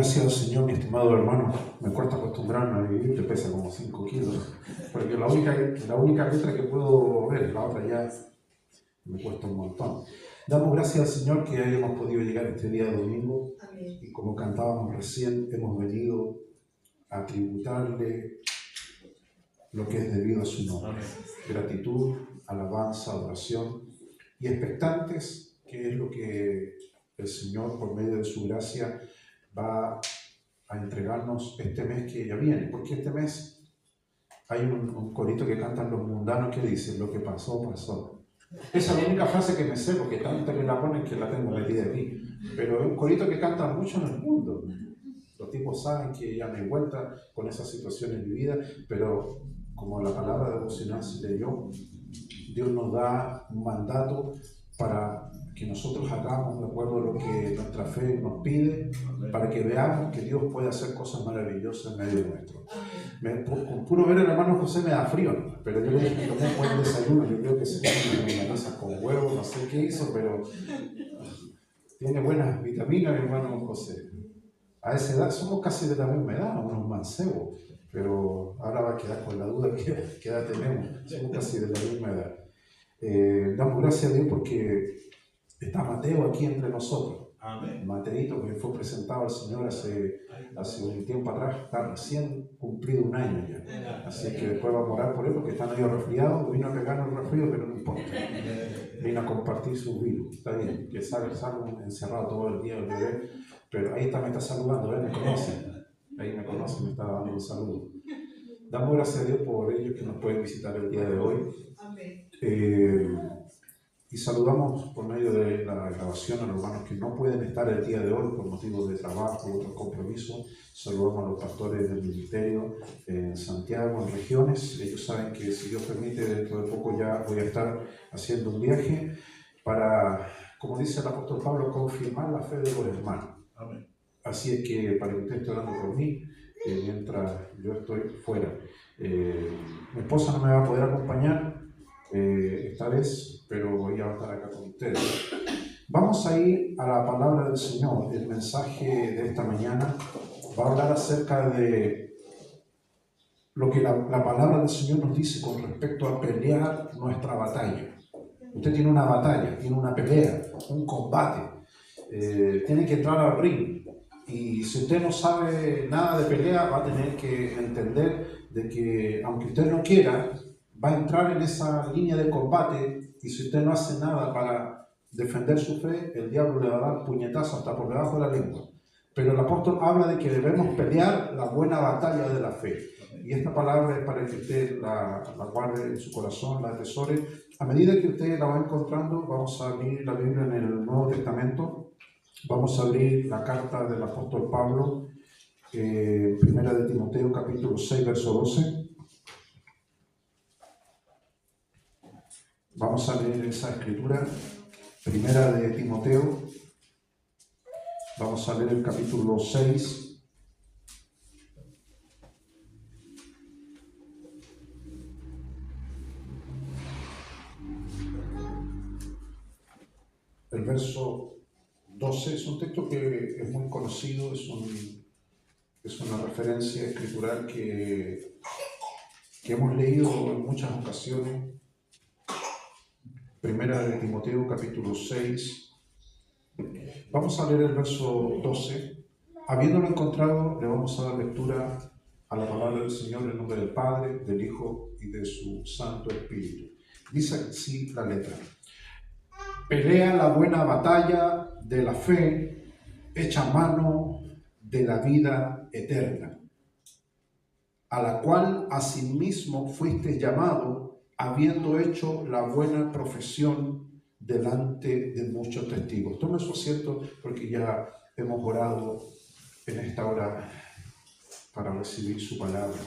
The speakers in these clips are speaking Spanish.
Gracias, Señor, mi estimado hermano. Me cuesta acostumbrarme a vivir, que pesa como 5 kilos. Porque la única letra que puedo ver, la otra ya me cuesta un montón. Damos gracias al Señor que hayamos podido llegar este día domingo. Amén. Y como cantábamos recién, hemos venido a tributarle lo que es debido a su nombre. Amén. Gratitud, alabanza, adoración y expectantes, que es lo que el Señor, por medio de su gracia, va a entregarnos este mes que ya viene. Porque este mes hay un corito que cantan los mundanos que dice: lo que pasó, pasó. Esa es la única frase que me sé, porque tanto que la ponen que la tengo metida aquí. Pero es un corito que canta mucho en el mundo. Los tipos saben que ya me he vuelta con esas situaciones en mi vida, pero como la palabra devocional se leyó, Dios nos da un mandato para que nosotros hagamos de acuerdo a lo que nuestra fe nos pide, para que veamos que Dios puede hacer cosas maravillosas en medio nuestro. Con puro ver al hermano José me da frío, pero yo le dije que tomé un buen desayuno. Yo creo que se come una milanesa con huevo, no sé qué hizo, pero tiene buenas vitaminas mi hermano José. A esa edad somos casi de la misma edad, unos mancebos, pero ahora va a quedar con la duda que edad tenemos. Somos casi de la misma edad. Damos gracias a Dios porque está Mateo aquí entre nosotros. Amén. Mateito, que fue presentado al Señor hace un tiempo atrás, está recién cumplido 1 año ya. Así que después vamos a orar por él porque está medio resfriado. Vino a pegarnos el resfrío, pero no importa. Vino a compartir su virus. Está bien, que salga encerrado todo el día el bebé. Pero ahí me está saludando, me conoce. Ahí me conoce, me está dando un saludo. Damos gracias a Dios por ellos que nos pueden visitar el día de hoy. Y saludamos por medio de la grabación a los hermanos que no pueden estar el día de hoy por motivos de trabajo u otros compromisos. Saludamos a los pastores del ministerio en Santiago, en regiones. Ellos saben que, si Dios permite, dentro de poco ya voy a estar haciendo un viaje para, como dice el apóstol Pablo, confirmar la fe de los hermanos. Amén. Así es que, para que usted esté orando por mí, mientras yo estoy fuera. Mi esposa no me va a poder acompañar esta vez, pero voy a estar acá con ustedes. Vamos a ir a la palabra del Señor. El mensaje de esta mañana va a hablar acerca de lo que la palabra del Señor nos dice con respecto a pelear nuestra batalla. Usted tiene una batalla, tiene una pelea, un combate, tiene que entrar al ring. Y si usted no sabe nada de pelea, va a tener que entender de que, aunque usted no quiera, va a entrar en esa línea de combate, y si usted no hace nada para defender su fe, el diablo le va a dar puñetazo hasta por debajo de la lengua. Pero el apóstol habla de que debemos pelear la buena batalla de la fe. Y esta palabra es para que usted la guarde en su corazón, la atesore. A medida que usted la va encontrando, vamos a abrir la Biblia en el Nuevo Testamento. Vamos a abrir la carta del apóstol Pablo, primera de Timoteo, capítulo 6, verso 12. Vamos a leer esa escritura, primera de Timoteo. Vamos a leer el capítulo 6. El verso 12 es un texto que es muy conocido, es una referencia escritural que hemos leído en muchas ocasiones. Primera de Timoteo, capítulo 6. Vamos a leer el verso 12. Habiéndolo encontrado, le vamos a dar lectura a la palabra del Señor en nombre del Padre, del Hijo y de su Santo Espíritu. Dice así la letra: pelea la buena batalla de la fe, echa mano de la vida eterna, a la cual asimismo fuiste llamado, habiendo hecho la buena profesión delante de muchos testigos. Tome su asiento porque ya hemos orado en esta hora para recibir su palabra.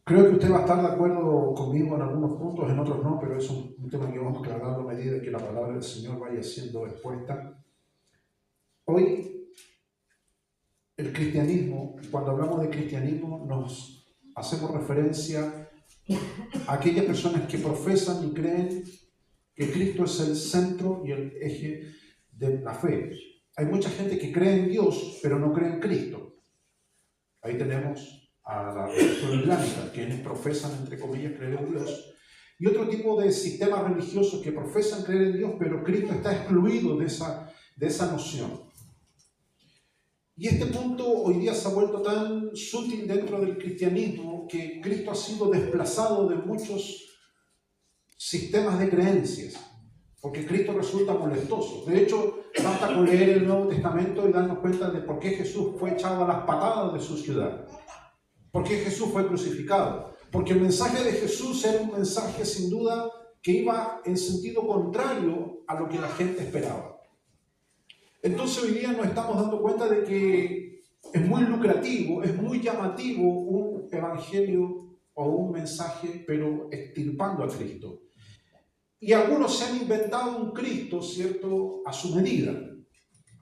Creo que usted va a estar de acuerdo conmigo en algunos puntos, en otros no, pero es un tema que vamos a aclarar a medida que la palabra del Señor vaya siendo expuesta. Hoy, el cristianismo, cuando hablamos de cristianismo, nos hacemos referencia a aquellas personas que profesan y creen que Cristo es el centro y el eje de la fe. Hay mucha gente que cree en Dios, pero no cree en Cristo. Ahí tenemos a la religión islámica, quienes profesan, entre comillas, creer en Dios. Y otro tipo de sistemas religiosos que profesan creer en Dios, pero Cristo está excluido de esa noción. Y este punto hoy día se ha vuelto tan sutil dentro del cristianismo que Cristo ha sido desplazado de muchos sistemas de creencias, porque Cristo resulta molestoso. De hecho, basta con leer el Nuevo Testamento y darnos cuenta de por qué Jesús fue echado a las patadas de su ciudad, por qué Jesús fue crucificado. Porque el mensaje de Jesús era un mensaje sin duda que iba en sentido contrario a lo que la gente esperaba. Entonces hoy día nos estamos dando cuenta de que es muy lucrativo, es muy llamativo un evangelio o un mensaje, pero extirpando a Cristo. Y algunos se han inventado un Cristo, ¿cierto?, a su medida.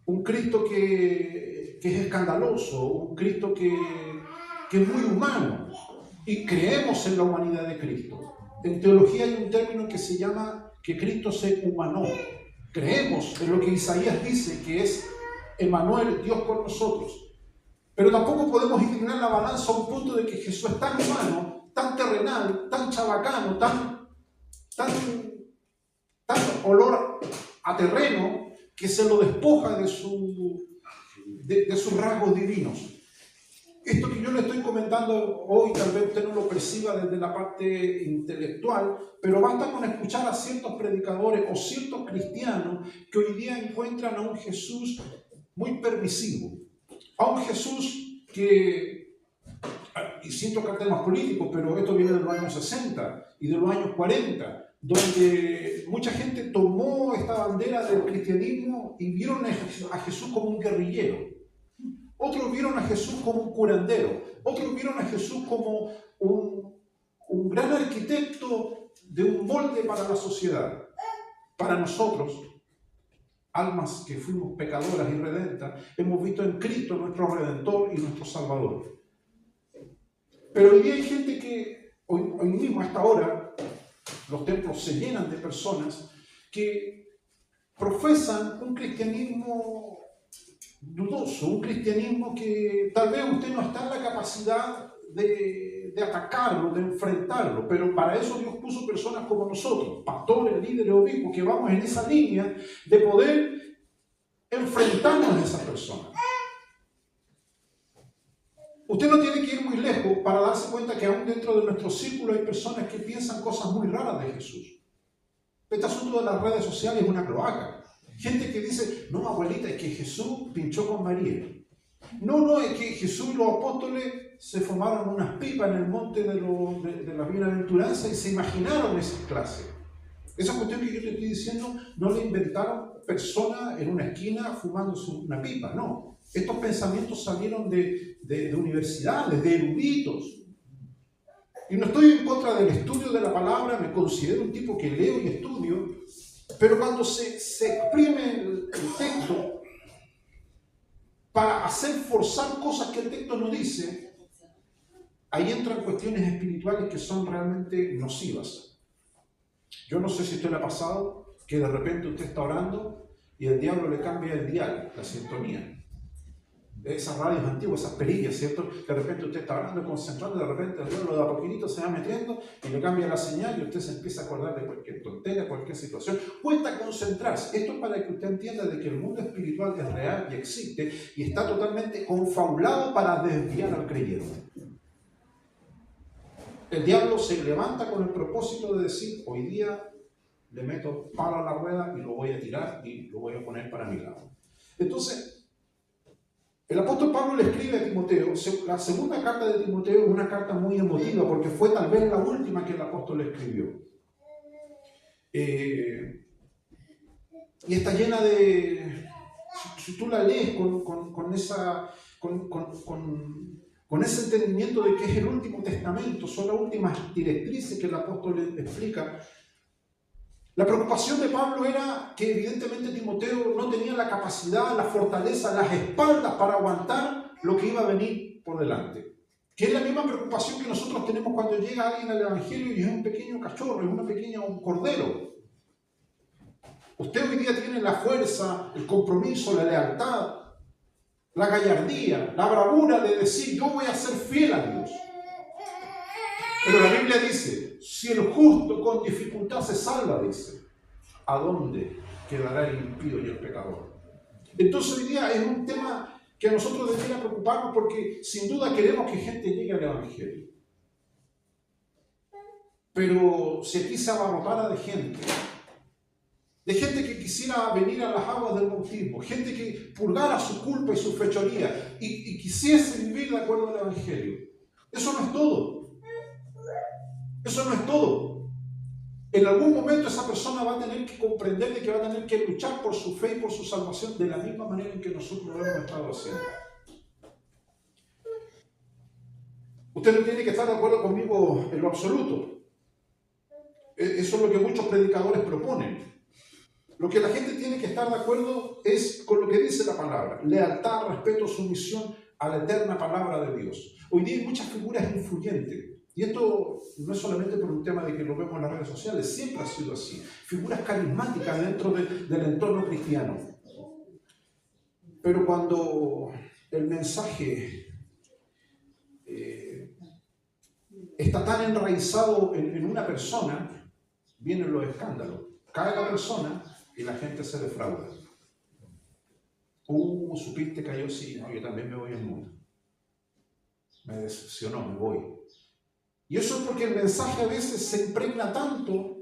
Un Cristo que es escandaloso, un Cristo que es muy humano. Y creemos en la humanidad de Cristo. En teología hay un término que se llama que Cristo se humanó. Creemos en lo que Isaías dice, que es Emmanuel, Dios con nosotros. Pero tampoco podemos inclinar la balanza a un punto de que Jesús es tan humano, tan terrenal, tan chabacano, tan olor a terreno, que se lo despoja de sus rasgos divinos. Esto que yo le estoy comentando hoy, tal vez usted no lo perciba desde la parte intelectual, pero basta con escuchar a ciertos predicadores o ciertos cristianos que hoy día encuentran a un Jesús muy permisivo, a un Jesús que, y siento que temas políticos, pero esto viene de los años 60 y de los años 40, donde mucha gente tomó esta bandera del cristianismo y vieron a Jesús como un guerrillero. Otros vieron a Jesús como un curandero. Otros vieron a Jesús como un gran arquitecto de un molde para la sociedad. Para nosotros, almas que fuimos pecadoras y redentas, hemos visto en Cristo nuestro Redentor y nuestro Salvador. Pero hoy día hay gente que, hoy mismo a esta hora, los templos se llenan de personas que profesan un cristianismo dudoso, un cristianismo que tal vez usted no está en la capacidad de atacarlo, de enfrentarlo, pero para eso Dios puso personas como nosotros, pastores, líderes, obispos, que vamos en esa línea de poder enfrentarnos a esas personas. Usted no tiene que ir muy lejos para darse cuenta que aún dentro de nuestro círculo hay personas que piensan cosas muy raras de Jesús. Este asunto de las redes sociales es una cloaca. Gente que dice, no, abuelita, es que Jesús pinchó con María. No, es que Jesús y los apóstoles se fumaron unas pipas en el monte de la bienaventuranza y se imaginaron esas clases. Esa cuestión que yo te estoy diciendo no la inventaron personas en una esquina fumándose una pipa, no. Estos pensamientos salieron de universidades, de eruditos. Y no estoy en contra del estudio de la palabra, me considero un tipo que leo y estudio, pero cuando se exprime el texto para hacer forzar cosas que el texto no dice, ahí entran cuestiones espirituales que son realmente nocivas. Yo no sé si a usted le ha pasado que de repente usted está orando y el diablo le cambia el dial, la sintonía. Esas radios antiguas, esas perillas, ¿cierto? De repente usted está hablando, concentrando, y de repente el diablo de a poquitito se va metiendo y le cambia la señal y usted se empieza a acordar de cualquier tontería, cualquier situación. Cuesta concentrarse. Esto es para que usted entienda de que el mundo espiritual es real y existe y está totalmente confabulado para desviar al creyente. El diablo se levanta con el propósito de decir, hoy día le meto palo a la rueda y lo voy a tirar y lo voy a poner para mi lado. Entonces, el apóstol Pablo le escribe a Timoteo. La segunda carta de Timoteo es una carta muy emotiva porque fue tal vez la última que el apóstol le escribió. Y está llena de... Si tú la lees con ese entendimiento de que es el último testamento, son las últimas directrices que el apóstol le explica. La preocupación de Pablo era que evidentemente Timoteo no tenía la capacidad, la fortaleza, las espaldas para aguantar lo que iba a venir por delante. Que es la misma preocupación que nosotros tenemos cuando llega alguien al Evangelio y es un pequeño cachorro, es un cordero. Usted hoy día tiene la fuerza, el compromiso, la lealtad, la gallardía, la bravura de decir, yo voy a ser fiel a Dios. Pero la Biblia dice, si el justo con dificultad se salva, dice, ¿a dónde quedará el impío y el pecador? Entonces hoy día es un tema que a nosotros debería preocuparnos porque sin duda queremos que gente llegue al Evangelio. Pero si aquí se abarrotara de gente que quisiera venir a las aguas del bautismo, gente que purgara su culpa y su fechoría y quisiese vivir de acuerdo al Evangelio, eso no es todo. Eso no es todo. En algún momento esa persona va a tener que comprender de que va a tener que luchar por su fe y por su salvación de la misma manera en que nosotros lo hemos estado haciendo. Usted no tiene que estar de acuerdo conmigo en lo absoluto. Eso es lo que muchos predicadores proponen. Lo que la gente tiene que estar de acuerdo es con lo que dice la palabra. Lealtad, respeto, sumisión a la eterna palabra de Dios. Hoy día hay muchas figuras influyentes. Y esto no es solamente por un tema de que lo vemos en las redes sociales, siempre ha sido así. Figuras carismáticas dentro del entorno cristiano. Pero cuando el mensaje está tan enraizado en una persona, vienen los escándalos. Cae la persona y la gente se defrauda. ¿Supiste que cayó? Sí, no, yo también me voy al mundo. Me decepcionó, me voy. Y eso es porque el mensaje a veces se impregna tanto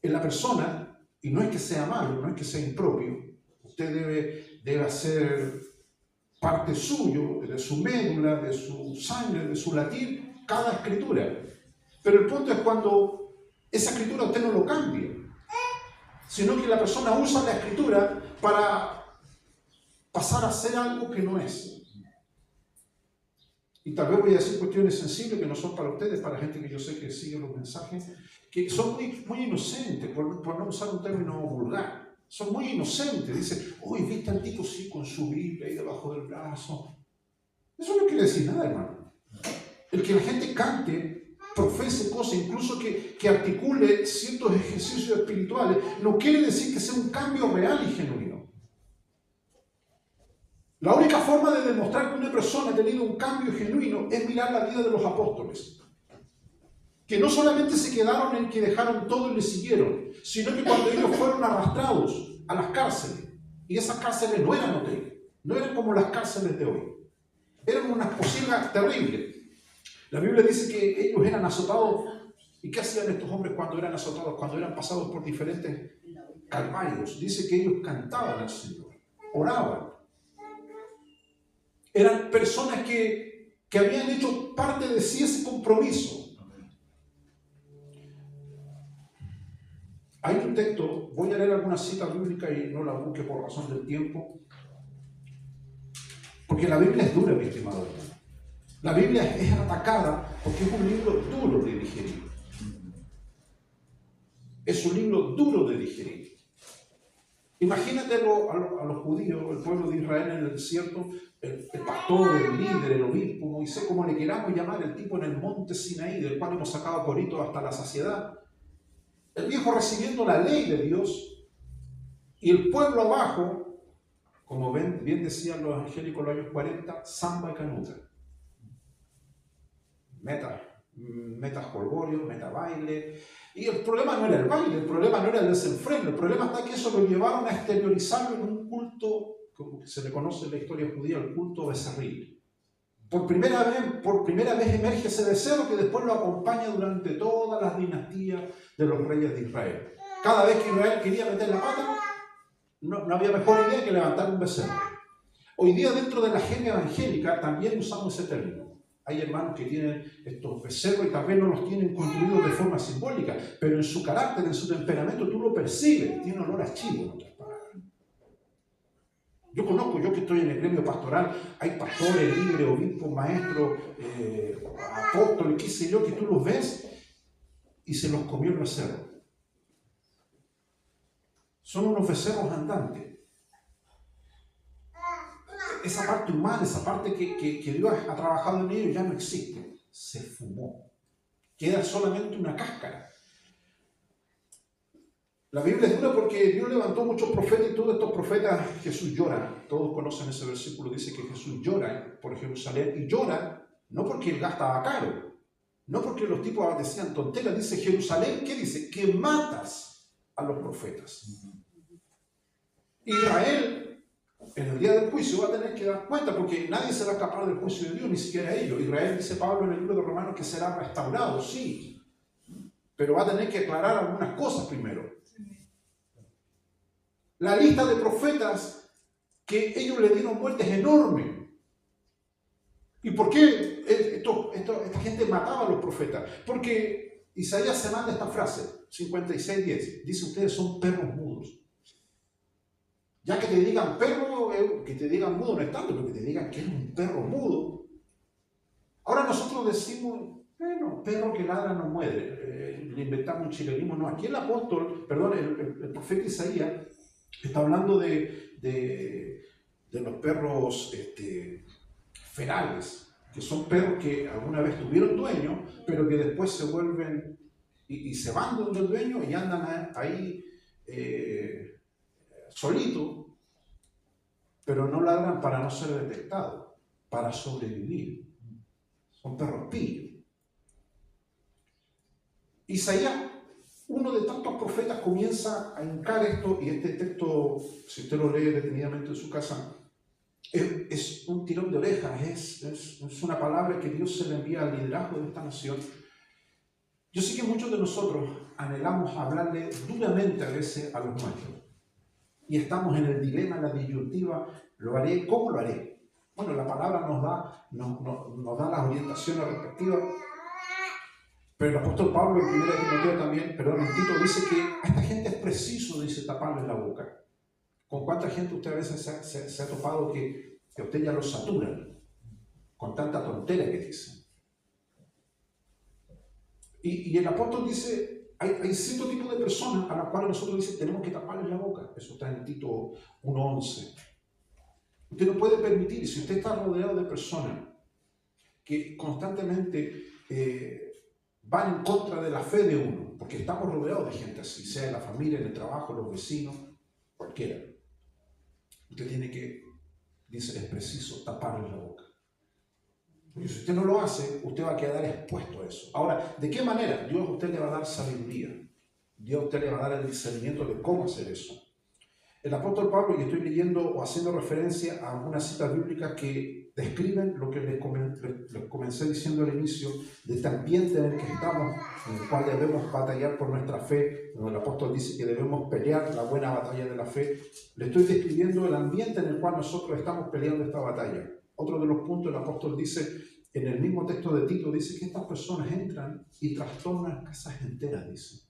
en la persona, y no es que sea malo, no es que sea impropio. Usted debe hacer parte suyo, de su médula, de su sangre, de su latir, cada escritura. Pero el punto es cuando esa escritura usted no lo cambia, sino que la persona usa la escritura para pasar a ser algo que no es. Y tal vez voy a decir cuestiones sensibles que no son para ustedes, para gente que yo sé que sigue los mensajes, que son muy inocentes, por no usar un término vulgar. Son muy inocentes. Dice, uy, ¿viste al tipo sí con su Biblia ahí debajo del brazo? Eso no quiere decir nada, hermano. El que la gente cante, profese cosas, incluso que articule ciertos ejercicios espirituales, no quiere decir que sea un cambio real y genuino. La única forma de demostrar que una persona ha tenido un cambio genuino es mirar la vida de los apóstoles. Que no solamente se quedaron en que dejaron todo y le siguieron, sino que cuando ellos fueron arrastrados a las cárceles, y esas cárceles no eran hoteles, no eran como las cárceles de hoy, eran unas pocilgas terribles. La Biblia dice que ellos eran azotados. ¿Y qué hacían estos hombres cuando eran azotados, cuando eran pasados por diferentes calvarios? Dice que ellos cantaban al Señor, oraban. Eran personas que habían hecho parte de sí ese compromiso. Hay un texto, voy a leer alguna cita bíblica y no la busque por razón del tiempo, porque la Biblia es dura, mi estimado hermano. La Biblia es atacada porque es un libro duro de digerir. Es un libro duro de digerir. Imagínate a los judíos, el pueblo de Israel en el desierto, el pastor, el líder, el obispo, Moisés, como le queramos llamar, el tipo en el monte Sinaí, del cual hemos sacado coritos hasta la saciedad. El viejo recibiendo la ley de Dios y el pueblo abajo, como bien decían los evangélicos en los años 40, samba y canuta. Meta jolgorio, meta baile. Y el problema no era el baile, el problema no era el desenfreno, el problema está que eso lo llevaron a exteriorizarlo en un culto, como se le conoce en la historia judía, el culto becerril. Por primera vez emerge ese deseo que después lo acompaña durante todas las dinastías de los reyes de Israel. Cada vez que Israel quería meter la pata, no había mejor idea que levantar un becerro. Hoy día dentro de la agenda evangélica también usamos ese término. Hay hermanos que tienen estos becerros y tal vez no los tienen construidos de forma simbólica, pero en su carácter, en su temperamento, tú lo percibes. Tiene olor a chivo, en otras palabras. Yo que estoy en el gremio pastoral, hay pastores, líderes, obispos, maestros, apóstoles, qué sé yo, que tú los ves y se los comió el becerro. Son unos becerros andantes. Esa parte humana, esa parte que Dios ha trabajado en ellos ya no existe. Se fumó. Queda solamente una cáscara. La Biblia es dura porque Dios levantó muchos profetas y todos estos profetas Jesús llora. Todos conocen ese versículo, dice que Jesús llora por Jerusalén y llora no porque él gastaba caro, no porque los tipos decían tonteras, dice Jerusalén, ¿qué dice? Que matas a los profetas. Israel, en el día del juicio, va a tener que dar cuenta porque nadie se va a escapar del juicio de Dios, ni siquiera ellos. Israel, dice Pablo en el libro de Romanos, que será restaurado, sí, pero va a tener que aclarar algunas cosas primero. La lista de profetas que ellos le dieron muerte es enorme. ¿Y por qué esta gente mataba a los profetas? Porque Isaías se manda esta frase, 56:10. Dice, ustedes son perros mudos. Ya que te digan perro, que te digan mudo no es tanto, pero que te digan que eres un perro mudo. Ahora nosotros decimos, bueno, perro que ladra no muere. Le inventamos un chilenismo. No, aquí el apóstol, perdón, el profeta Isaías está hablando de los perros ferales, que son perros que alguna vez tuvieron dueño, pero que después se vuelven y se van del dueño y andan ahí solitos, pero no ladran para no ser detectados, para sobrevivir. Son perros pillos. Isaías, uno de tantos profetas, comienza a hincar esto, y este texto, si usted lo lee detenidamente en su casa, es un tirón de orejas, es una palabra que Dios se le envía al liderazgo de esta nación. Yo sé que muchos de nosotros anhelamos hablarle duramente a veces a los nuestros, y estamos en el dilema, en la disyuntiva, ¿lo haré? ¿Cómo lo haré? Bueno, la palabra nos da las orientaciones respectivas. Pero el apóstol Pablo en 1 Timoteo también, perdón, en Tito dice que a esta gente es preciso, dice, taparles la boca. ¿Con cuánta gente usted a veces se ha topado que a usted ya lo saturan con tanta tontera que dicen? Y el apóstol dice, hay cierto tipo de personas a las cuales nosotros dice tenemos que taparles la boca. Eso está en Tito 1:11. Usted no puede permitir, si usted está rodeado de personas que constantemente van en contra de la fe de uno, porque estamos rodeados de gente así, sea en la familia, en el trabajo, los vecinos, cualquiera. Usted tiene que, dice, es preciso taparle la boca. Porque si usted no lo hace, usted va a quedar expuesto a eso. Ahora, ¿de qué manera? Dios a usted le va a dar sabiduría. Dios a usted le va a dar el discernimiento de cómo hacer eso. El apóstol Pablo, y estoy leyendo o haciendo referencia a algunas citas bíblicas que describen lo que les comencé diciendo al inicio, de este ambiente en el que estamos, en el cual debemos batallar por nuestra fe, donde el apóstol dice que debemos pelear la buena batalla de la fe. Le estoy describiendo el ambiente en el cual nosotros estamos peleando esta batalla. Otro de los puntos, el apóstol dice, en el mismo texto de Tito, dice que estas personas entran y trastornan casas enteras, dice.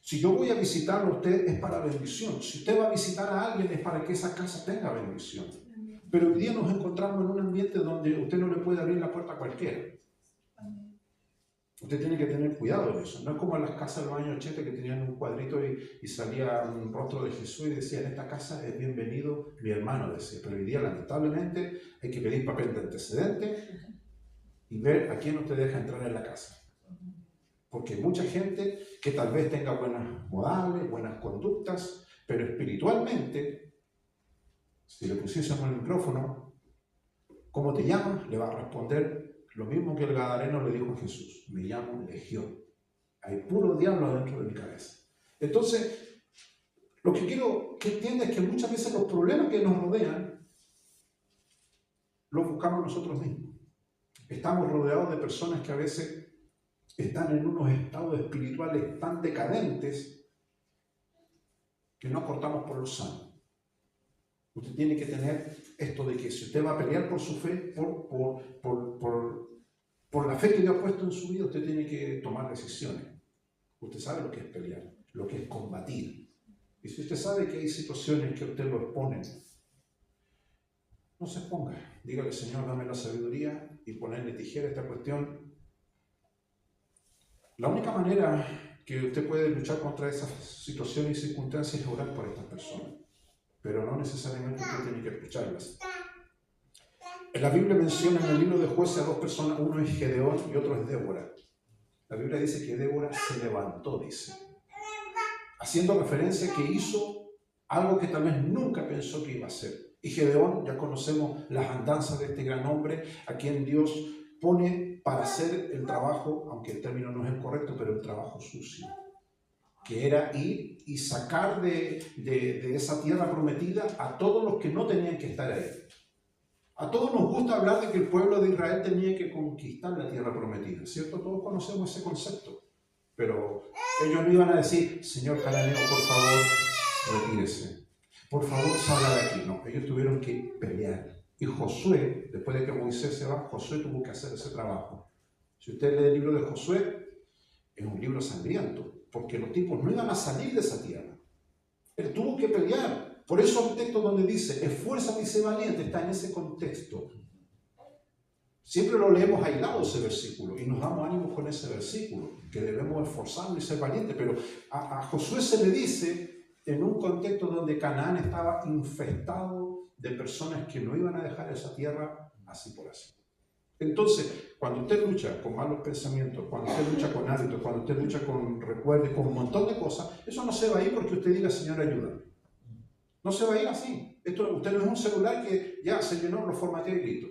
Si yo voy a visitarlo a usted es para bendición. Si usted va a visitar a alguien es para que esa casa tenga bendición. Pero hoy día nos encontramos en un ambiente donde usted no le puede abrir la puerta a cualquiera. Usted tiene que tener cuidado de eso. No es como en las casas de los años 80 que tenían un cuadrito y salía un rostro de Jesús y decía, en esta casa es bienvenido mi hermano, decía. Pero hoy día lamentablemente hay que pedir papel de antecedente y ver a quién usted deja entrar en la casa. Porque hay mucha gente que tal vez tenga buenas modales, buenas conductas, pero espiritualmente, si le pusiésemos el micrófono, ¿cómo te llamas? Le va a responder lo mismo que el gadareno le dijo a Jesús: me llamo Legión. Hay puro diablo dentro de mi cabeza. Entonces, lo que quiero que entienda es que muchas veces los problemas que nos rodean los buscamos nosotros mismos. Estamos rodeados de personas que a veces están en unos estados espirituales tan decadentes que no cortamos por lo sano. Usted tiene que tener esto de que si usted va a pelear por su fe, por la fe que Dios ha puesto en su vida, usted tiene que tomar decisiones. Usted sabe lo que es pelear, lo que es combatir. Y si usted sabe que hay situaciones que usted lo exponen, no se exponga. Dígale: Señor, dame la sabiduría, y ponerle tijera a esta cuestión. La única manera que usted puede luchar contra esas situaciones y circunstancias es orar por estas personas, pero no necesariamente usted tiene que escucharlas. La Biblia menciona en el libro de Jueces a dos personas, uno es Gedeón y otro es Débora. La Biblia dice que Débora se levantó, dice, haciendo referencia que hizo algo que tal vez nunca pensó que iba a hacer. Y Gedeón, ya conocemos las andanzas de este gran hombre, a quien Dios pone para hacer el trabajo, aunque el término no es el correcto, pero el trabajo sucio, que era ir y sacar de esa tierra prometida a todos los que no tenían que estar ahí. A todos nos gusta hablar de que el pueblo de Israel tenía que conquistar la tierra prometida, ¿cierto? Todos conocemos ese concepto. Pero ellos no iban a decir, señor cananeo, por favor, retírese. Por favor, salga de aquí. No, ellos tuvieron que pelear. Y Josué, después de que Moisés se va, Josué tuvo que hacer ese trabajo. Si usted lee el libro de Josué, es un libro sangriento, porque los tipos no iban a salir de esa tierra. Él tuvo que pelear. Por eso el texto donde dice, esfuérzate y sé valiente, está en ese contexto. Siempre lo leemos aislado ese versículo y nos damos ánimos con ese versículo, que debemos esforzarnos y ser valientes, pero a Josué se le dice en un contexto donde Canaán estaba infestado de personas que no iban a dejar esa tierra así por así. Entonces, cuando usted lucha con malos pensamientos, cuando usted lucha con hábitos, cuando usted lucha con recuerdos, con un montón de cosas, eso no se va a ir porque usted diga, Señor, ayúdame. No se va a ir así. Usted no es un celular que ya se llenó, lo formatea y listo.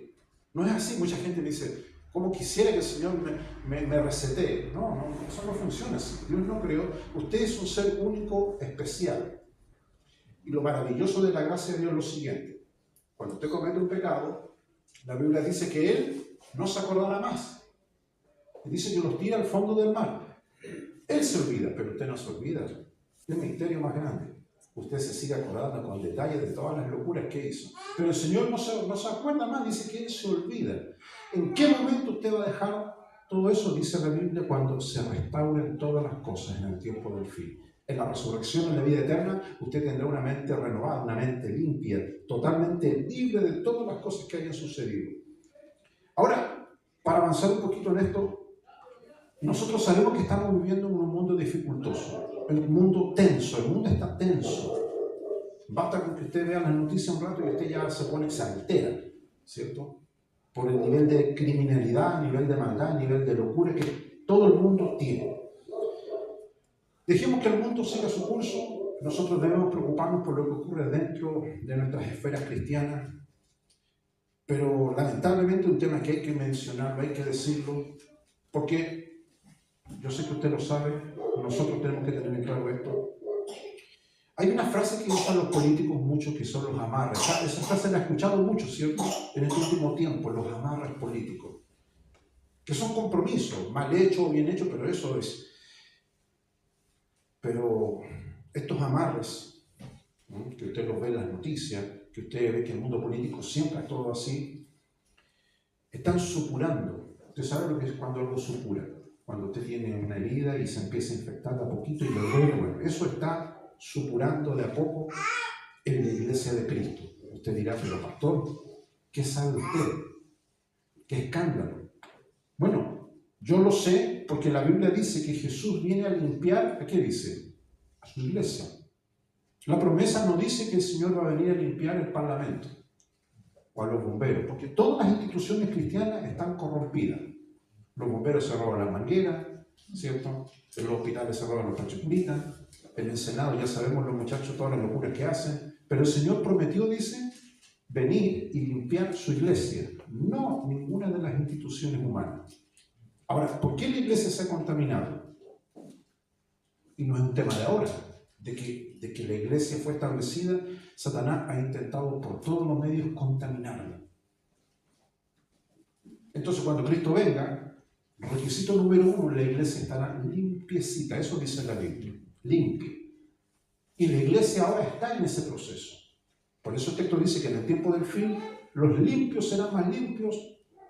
No es así. Mucha gente me dice, ¿cómo quisiera que el Señor me resetee? No, eso no funciona así. Dios no creó. Usted es un ser único, especial. Y lo maravilloso de la gracia de Dios es lo siguiente. Cuando usted comete un pecado, la Biblia dice que Él no se acordará más. Y dice que los tira al fondo del mar. Él se olvida, pero usted no se olvida. Es el misterio más grande. Usted se sigue acordando con detalle de todas las locuras que hizo. Pero el Señor no se acuerda más, dice que Él se olvida. ¿En qué momento usted va a dejar todo eso? Dice la Biblia, cuando se restauren todas las cosas en el tiempo del fin. En la resurrección, en la vida eterna, usted tendrá una mente renovada, una mente limpia, totalmente libre de todas las cosas que hayan sucedido. Ahora, para avanzar un poquito en esto, nosotros sabemos que estamos viviendo en un mundo dificultoso. El mundo tenso, el mundo está tenso. Basta con que usted vea las noticias un rato y usted ya se altera, ¿cierto? Por el nivel de criminalidad, nivel de maldad, nivel de locura que todo el mundo tiene. Dejemos que el mundo siga su curso. Nosotros debemos preocuparnos por lo que ocurre dentro de nuestras esferas cristianas. Pero lamentablemente un tema que hay que mencionarlo, hay que decirlo, porque yo sé que usted lo sabe, nosotros tenemos que tener en claro esto. Hay una frase que usan los políticos mucho que son los amarres. Esa frase la he escuchado mucho, ¿cierto? En este último tiempo, los amarres políticos. Que son compromisos, mal hecho o bien hecho, pero eso es. Pero estos amarres, ¿no?, que usted los ve en las noticias, que usted ve que el mundo político siempre es todo así, están supurando. Usted sabe lo que es cuando algo supura. Cuando usted tiene una herida y se empieza a infectar de a poquito y lo duele, bueno, eso está supurando de a poco en la iglesia de Cristo. Usted dirá, pero pastor, ¿qué sabe usted? ¿Qué escándalo? Bueno, yo lo sé porque la Biblia dice que Jesús viene a limpiar, ¿a qué dice? A su iglesia. La promesa no dice que el Señor va a venir a limpiar el parlamento o a los bomberos, porque todas las instituciones cristianas están corrompidas. Los bomberos se roban las mangueras, ¿cierto? En los hospitales se roban los pachecuritas. En el Senado ya sabemos los muchachos todas las locuras que hacen. Pero el Señor prometió, dice, venir y limpiar su iglesia, no ninguna de las instituciones humanas. Ahora, ¿por qué la iglesia se ha contaminado? Y no es un tema de ahora, de que la iglesia fue establecida. Satanás ha intentado por todos los medios contaminarla. Entonces, cuando Cristo venga, requisito número 1, la iglesia estará limpiecita. Eso dice la Biblia, limpia. Y la iglesia ahora está en ese proceso. Por eso el texto dice que en el tiempo del fin, los limpios serán más limpios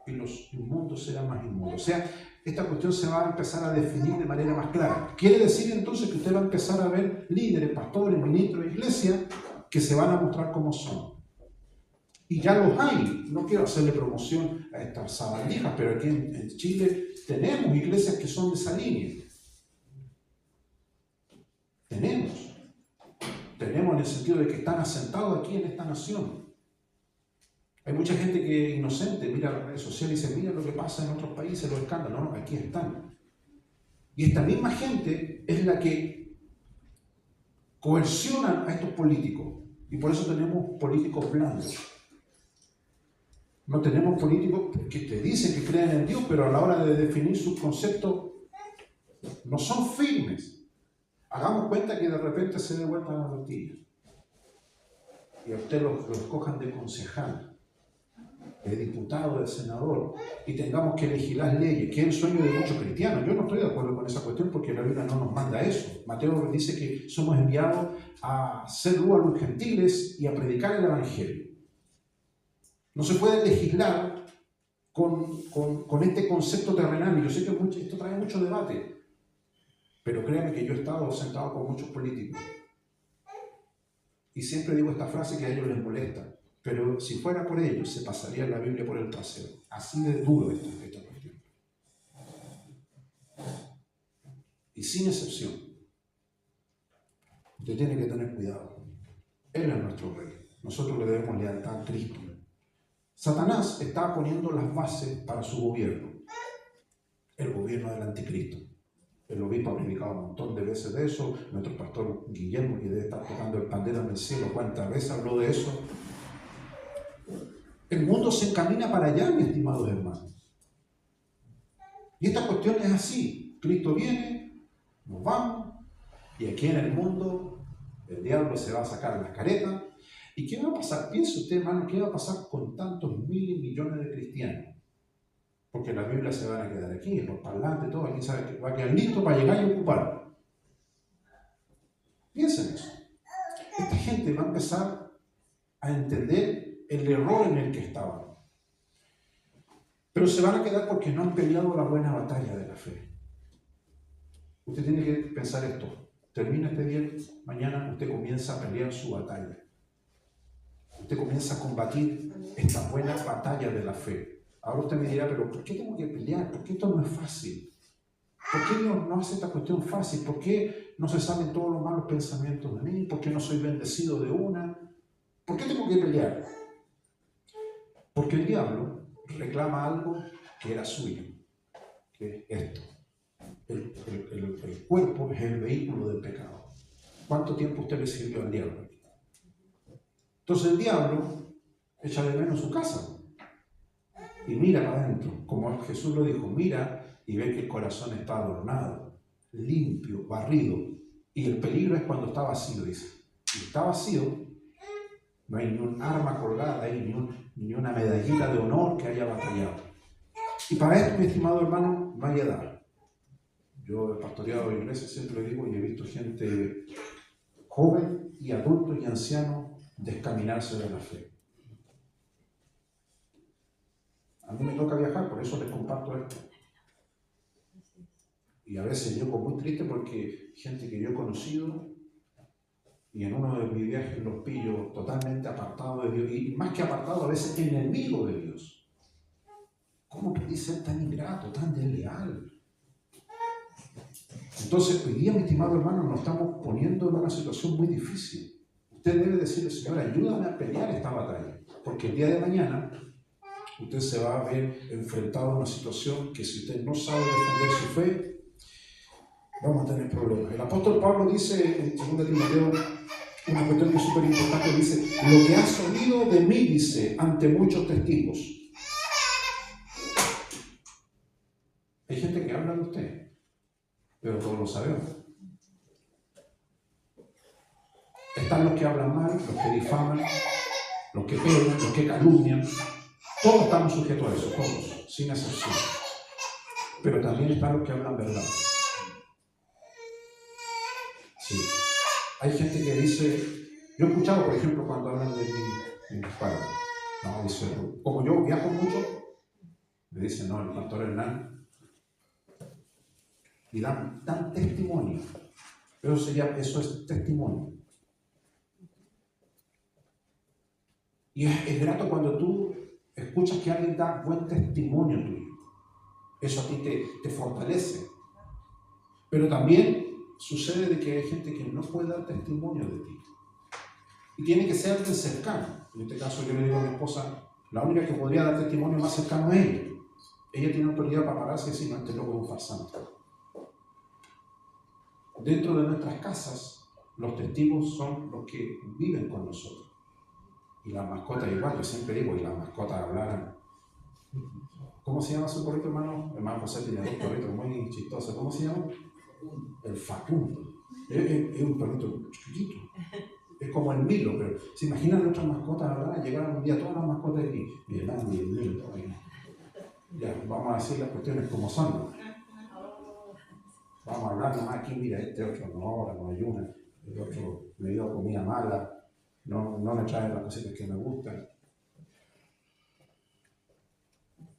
y los inmundos serán más inmundos. O sea, esta cuestión se va a empezar a definir de manera más clara. Quiere decir entonces que usted va a empezar a ver líderes, pastores, ministros de iglesia que se van a mostrar como son. Y ya los hay. No quiero hacerle promoción a estas sabandijas, pero aquí en Chile tenemos iglesias que son de esa línea. Tenemos en el sentido de que están asentados aquí en esta nación. Hay mucha gente que es inocente, mira las redes sociales y dice, mira lo que pasa en otros países, los escándalos. No, aquí están. Y esta misma gente es la que coerciona a estos políticos. Y por eso tenemos políticos blandos. No tenemos políticos que te dicen que creen en Dios, pero a la hora de definir sus conceptos no son firmes. Hagamos cuenta que de repente se dé vuelta la tortilla y a usted lo escojan de concejal, de diputado, de senador, y tengamos que elegir las leyes, que es el sueño de muchos cristianos. Yo no estoy de acuerdo con esa cuestión porque la Biblia no nos manda eso. Mateo dice que somos enviados a ser luz a los gentiles y a predicar el evangelio. No se puede legislar con este concepto terrenal, y yo sé que esto trae mucho debate, pero créanme que yo he estado sentado con muchos políticos y siempre digo esta frase que a ellos les molesta, pero si fuera por ellos se pasaría la Biblia por el trasero. Así de duro esta cuestión. Y sin excepción, usted tiene que tener cuidado. Él es nuestro rey. Nosotros le debemos lealtad a Cristo. Satanás está poniendo las bases para su gobierno, el gobierno del anticristo. El obispo ha predicado un montón de veces de eso. Nuestro pastor Guillermo, que debe estar tocando el pandero en el cielo, ¿cuántas veces habló de eso? El mundo se encamina para allá, mis estimados hermanos. Y esta cuestión es así. Cristo viene, nos vamos, y aquí en el mundo el diablo se va a sacar las caretas. ¿Y qué va a pasar? Piense usted, hermano, ¿qué va a pasar con tantos miles y millones de cristianos? Porque las Biblias se van a quedar aquí, los parlantes, todo, aquí sabe que va a quedar listo para llegar y ocuparlo. Piensen eso. Esta gente va a empezar a entender el error en el que estaban. Pero se van a quedar porque no han peleado la buena batalla de la fe. Usted tiene que pensar esto. Termina este día, mañana usted comienza a pelear su batalla. Usted comienza a combatir esta buena batalla de la fe. Ahora usted me dirá, pero ¿por qué tengo que pelear? ¿Por qué esto no es fácil? ¿Por qué Dios no hace esta cuestión fácil? ¿Por qué no se saben todos los malos pensamientos de mí? ¿Por qué no soy bendecido de una? ¿Por qué tengo que pelear? Porque el diablo reclama algo que era suyo, que es esto. El cuerpo es el vehículo del pecado. ¿Cuánto tiempo usted le sirvió al diablo? Entonces el diablo echa de menos su casa y mira para adentro, como Jesús lo dijo, mira y ve que el corazón está adornado, limpio, barrido, y el peligro es cuando está vacío, dice. Si está vacío, no hay ni un arma colgada ahí, ni una medallita de honor que haya batallado. Y para esto, mi estimado hermano, no hay edad. Yo he pastoreado iglesias, siempre digo, y he visto gente joven y adultos y ancianos descaminarse de la fe. A mí me toca viajar, por eso les comparto esto. Y a veces yo como muy triste porque gente que yo he conocido y en uno de mis viajes los pillo totalmente apartados de Dios, y más que apartados, a veces enemigos de Dios. ¿Cómo puede ser tan ingrato, tan desleal? Entonces, hoy día, mi estimado hermano, nos estamos poniendo en una situación muy difícil. Usted debe decirle, Señor, ayúdame a pelear esta batalla, porque el día de mañana usted se va a ver enfrentado a una situación que si usted no sabe defender su fe, vamos a tener problemas. El apóstol Pablo dice en 2 Timoteo una cuestión que es súper importante, dice, lo que has oído de mí, dice, ante muchos testigos. Hay gente que habla de usted, pero todos lo sabemos. Están los que hablan mal, los que difaman, los que pegan, los que calumnian. Todos estamos sujetos a eso, todos, sin excepción. Pero también están los que hablan verdad. Sí. Hay gente que dice, yo he escuchado, por ejemplo, cuando hablan de mis padres. No, dice, como yo viajo mucho, me dicen, no, el pastor Hernán, y dan testimonio. Pero eso es testimonio. Y es grato cuando tú escuchas que alguien da buen testimonio tuyo. Eso a ti te fortalece. Pero también sucede de que hay gente que no puede dar testimonio de ti. Y tiene que ser alguien cercano. En este caso yo le digo a mi esposa, la única que podría dar testimonio más cercano es ella. Ella tiene autoridad para pararse y decir, no, este loco es un farsante. dentro de nuestras casas, los testigos son los que viven con nosotros. Y las mascotas igual, yo siempre digo, y las mascotas hablaran. ¿Cómo se llama su perrito, hermano? Hermano José tiene dos perritos muy chistosos. ¿Cómo se llama? El Facundo. Es un perrito chiquitito. Es como el Milo, pero ¿se imaginan nuestras mascotas hablar? Llegaron un día todas las mascotas aquí. Y el Andy, el Milo, todo ahí. Ya, vamos a decir las cuestiones como son. Vamos a hablar nomás aquí, mira, este otro no, ahora no ayuna. El otro me dio comida mala. No me trae las cositas que me gustan.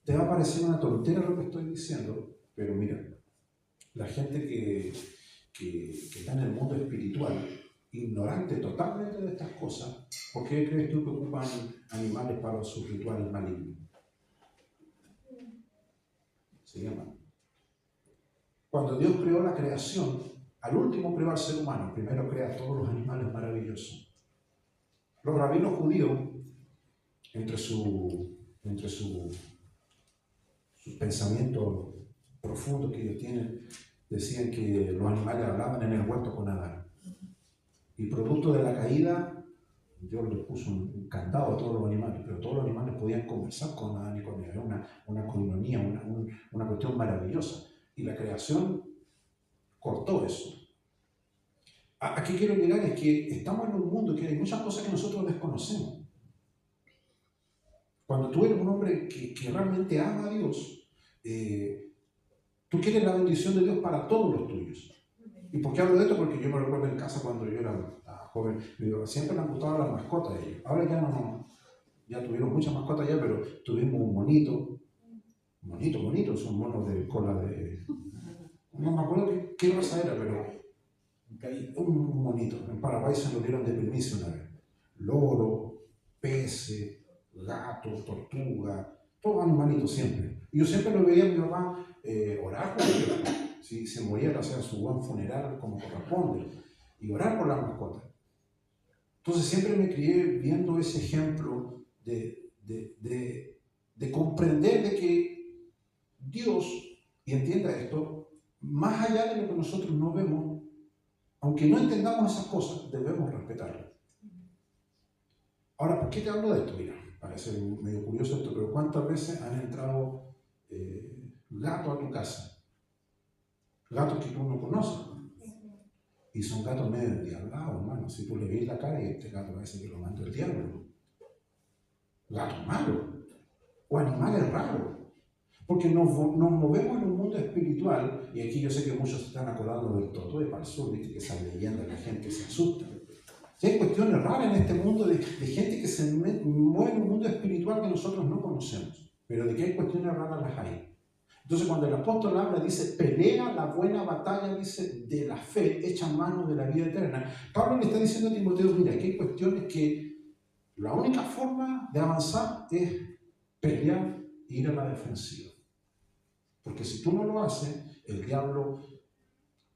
Te va a parecer una tontera lo que estoy diciendo, pero mira, la gente que está en el mundo espiritual, ignorante totalmente de estas cosas, ¿por qué crees tú que ocupan animales para sus rituales malignos? Se llaman. Cuando Dios creó la creación, al último creó al ser humano, primero crea a todos los animales maravillosos. Los rabinos judíos, entre sus pensamientos profundos que ellos tienen, decían que los animales hablaban en el huerto con Adán. Y producto de la caída, Dios les puso un candado a todos los animales, pero todos los animales podían conversar con Adán y con Eva. Era una coinonía, una cuestión maravillosa. Y la creación cortó eso. ¿A qué quiero llegar? Es que estamos en un mundo que hay muchas cosas que nosotros desconocemos. Cuando tú eres un hombre que realmente ama a Dios, tú quieres la bendición de Dios para todos los tuyos. ¿Y por qué hablo de esto? Porque yo me recuerdo en casa cuando yo era joven, siempre me han gustado las mascotas de ellos. Ahora ya no, ya tuvieron muchas mascotas ya, pero tuvimos un monito, son monos de cola de... No me acuerdo qué raza era, pero un monito. En Paraguay se lo dieron de primicia una vez. Loro, peces, gato, tortuga, todos animalitos siempre. Y yo siempre lo veía a mi mamá orar por ellos. Si se moría, le hacían su buen funeral como corresponde. Y orar por las mascotas. Entonces siempre me crié viendo ese ejemplo de comprender de que Dios, y entienda esto, más allá de lo que nosotros no vemos, aunque no entendamos esas cosas, debemos respetarlas. Ahora, ¿por qué te hablo de esto? Mira, parece medio curioso esto, pero ¿cuántas veces han entrado gatos a tu casa? Gatos que tú no conoces. Y son gatos medio endiablados, hermano. Si tú le ves la cara y este gato parece que lo mandó el diablo. Gatos malos. O animales raros. Porque nos movemos en un mundo espiritual, y aquí yo sé que muchos se están acordando del Totó de Pal Sur, ¿viste? Que esa leyenda, la gente se asusta. Si hay cuestiones raras en este mundo de gente que se mueve en un mundo espiritual que nosotros no conocemos, pero de que hay cuestiones raras las hay. Entonces cuando el apóstol habla, dice, pelea la buena batalla, dice, de la fe, echa mano de la vida eterna. Pablo le está diciendo a Timoteo, mira, que hay cuestiones que la única forma de avanzar es pelear e ir a la defensiva. Porque si tú no lo haces, el diablo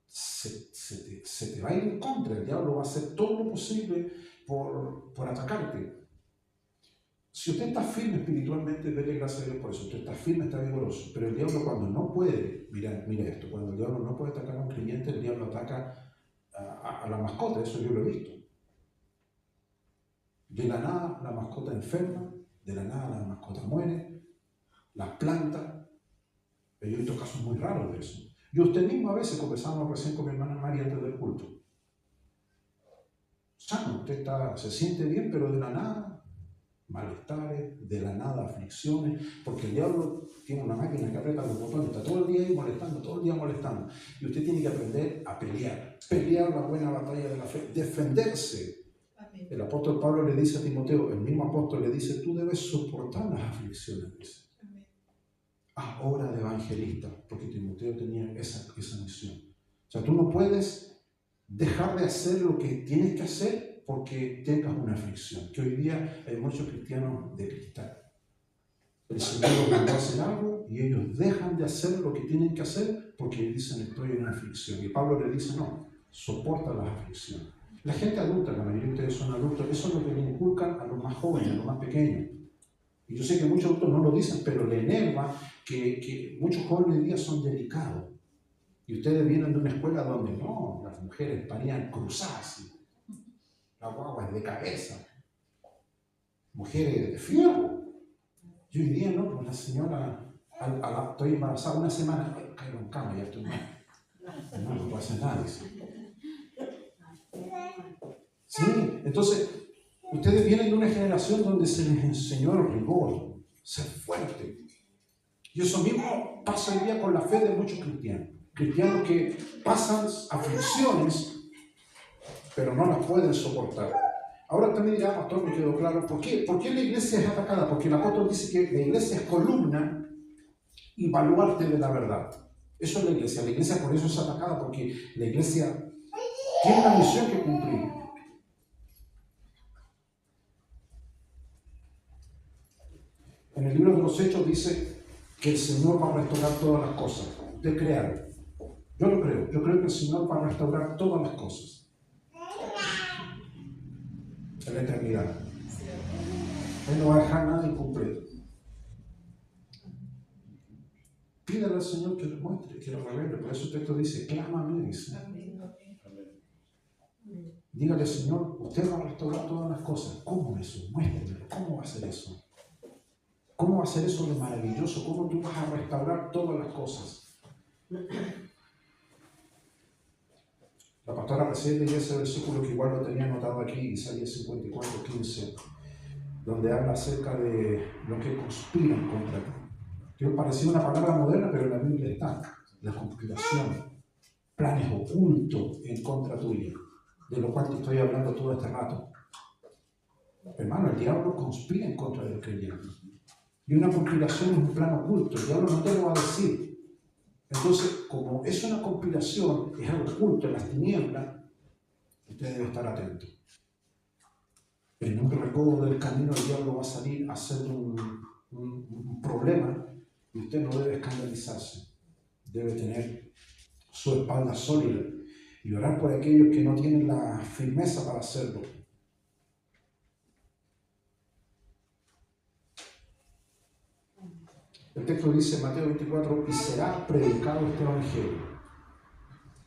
se te va a ir en contra. El diablo va a hacer todo lo posible por atacarte. Si usted está firme espiritualmente, dele gracias a Dios por eso. Usted está firme, está vigoroso. Pero el diablo cuando no puede, mira esto, cuando el diablo no puede atacar a un creyente, el diablo ataca a la mascota. Eso yo lo he visto. De la nada la mascota enferma, de la nada la mascota muere, las plantas. Yo he visto casos muy raros de eso. Y usted mismo a veces conversamos recién con mi hermana María antes del culto. Sano, usted se siente bien, pero de la nada, malestares, de la nada, aflicciones, porque el diablo tiene una máquina que aprieta los botones, está todo el día ahí molestando, todo el día molestando. Y usted tiene que aprender a pelear la buena batalla de la fe, defenderse. Amén. El apóstol Pablo le dice a Timoteo, el mismo apóstol le dice, tú debes soportar las aflicciones, dice. Ahora de evangelista, porque Timoteo tenía esa misión. O sea, tú no puedes dejar de hacer lo que tienes que hacer porque tengas una aflicción. Que hoy día hay muchos cristianos de cristal. El Señor los mandó a hacer algo y ellos dejan de hacer lo que tienen que hacer porque dicen estoy en una aflicción. Y Pablo le dice no, soporta las aflicciones. La gente adulta, la mayoría de ustedes son adultos, eso es lo que le inculcan a los más jóvenes, a los más pequeños. Y yo sé que muchos adultos no lo dicen, pero le enerva que muchos jóvenes hoy día son delicados. Y ustedes vienen de una escuela donde no, las mujeres parían cruzadas, las guaguas de cabeza, mujeres de fierro. Y hoy día no, pues la señora, estoy embarazada una semana, caigo en cama, ya estoy mal. No puede hacer nada, dice. Sí, entonces, ustedes vienen de una generación donde se les enseñó el rigor, ser fuerte. Y eso mismo pasa hoy día con la fe de muchos cristianos. Cristianos que pasan aflicciones, pero no las pueden soportar. Ahora también dirá, pastor, me quedó claro, ¿por qué? ¿Por qué la iglesia es atacada? Porque el apóstol dice que la iglesia es columna y baluarte de la verdad. Eso es la iglesia. La iglesia por eso es atacada, porque la iglesia tiene una misión que cumplir. En el libro de los Hechos dice que el Señor va a restaurar todas las cosas. ¿Usted cree algo? Yo lo creo. Yo creo que el Señor va a restaurar todas las cosas. En la eternidad. Él no va a dejar nada incompleto. Pídale al Señor que lo muestre, que lo revele. Por eso el texto dice, clámame, dice. Dígale, Señor, usted va a restaurar todas las cosas. ¿Cómo eso? Muéstrame. ¿Cómo va a ser eso? ¿Cómo va a ser eso de maravilloso? ¿Cómo tú vas a restaurar todas las cosas? La pastora recién leía ese versículo que igual lo tenía anotado aquí, Isaías 54:15, donde habla acerca de los que conspiran contra ti. Que parecía una palabra moderna, pero en la Biblia está. La conspiración, planes ocultos en contra tuya, de lo cual te estoy hablando todo este rato. Hermano, el diablo conspira en contra del creyente. Y una conspiración es un plan oculto, el diablo no te lo va a decir. Entonces, como es una conspiración, es algo oculto en las tinieblas, usted debe estar atento. En un recodo del camino el diablo va a salir a hacer un problema y usted no debe escandalizarse. Debe tener su espalda sólida y orar por aquellos que no tienen la firmeza para hacerlo. El texto dice en Mateo 24, y será predicado este evangelio.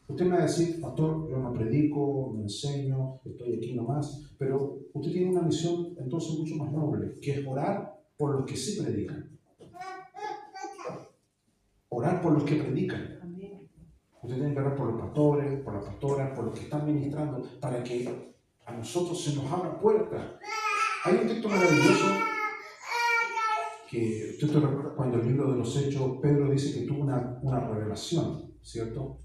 Usted me va a decir, pastor, yo no predico, no enseño, estoy aquí nomás, pero usted tiene una misión entonces mucho más noble, que es orar por los que sí predican. Orar por los que predican. Usted tiene que orar por los pastores, por las pastoras, por los que están ministrando, para que a nosotros se nos abra puertas. Hay un texto maravilloso que usted te recuerda cuando el libro de los Hechos, Pedro dice que tuvo una revelación, ¿cierto?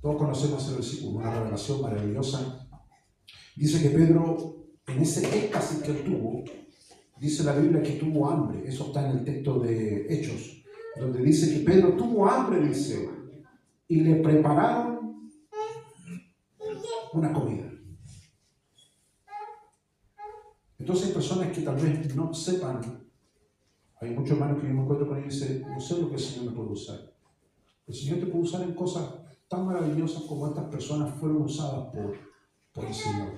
Todos conocemos ese versículo, una revelación maravillosa. Dice que Pedro, en ese éxtasis que él tuvo, dice la Biblia que tuvo hambre. Eso está en el texto de Hechos, donde dice que Pedro tuvo hambre, dice, y le prepararon una comida. Entonces hay personas que tal vez no sepan. Hay muchos hermanos que yo me encuentro con ellos y dicen, no sé lo que el Señor me puede usar. El Señor te puede usar en cosas tan maravillosas como estas personas fueron usadas por el Señor.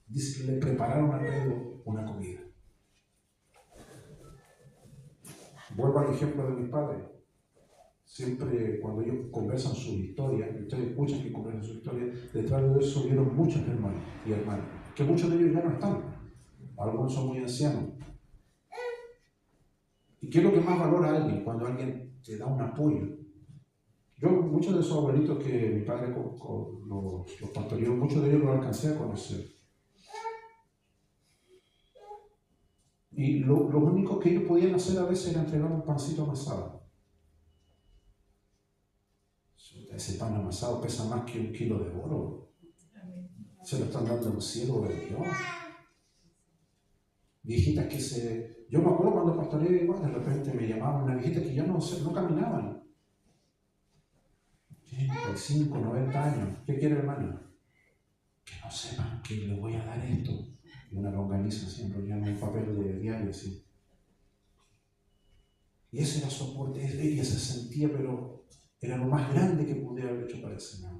Dice que le prepararon a Pedro una comida. Vuelvo al ejemplo de mis padres. Siempre cuando ellos conversan su historia, y ustedes escuchan que conversan su historia, detrás de eso vieron muchos hermanos y hermanas, que muchos de ellos ya no están. Algunos son muy ancianos. ¿Y qué es lo que más valora a alguien cuando alguien te da un apoyo? Yo, muchos de esos abuelitos que mi padre los pastoreó, muchos de ellos los alcancé a conocer. Y lo único que ellos podían hacer a veces era entregar un pancito amasado. Ese pan amasado pesa más que 1 kilo de oro. Se lo están dando a un siervo de Dios. Viejitas que yo me acuerdo cuando pastoreé igual, de repente me llamaban una viejita que ya no caminaban. 85, 90 años. ¿Qué quiere, hermano? Que no sepan que le voy a dar esto. Y una longaniza así enrollando en un papel de diario así. Y ese era su aporte. Ella se sentía, pero era lo más grande que pudiera haber hecho para el Señor.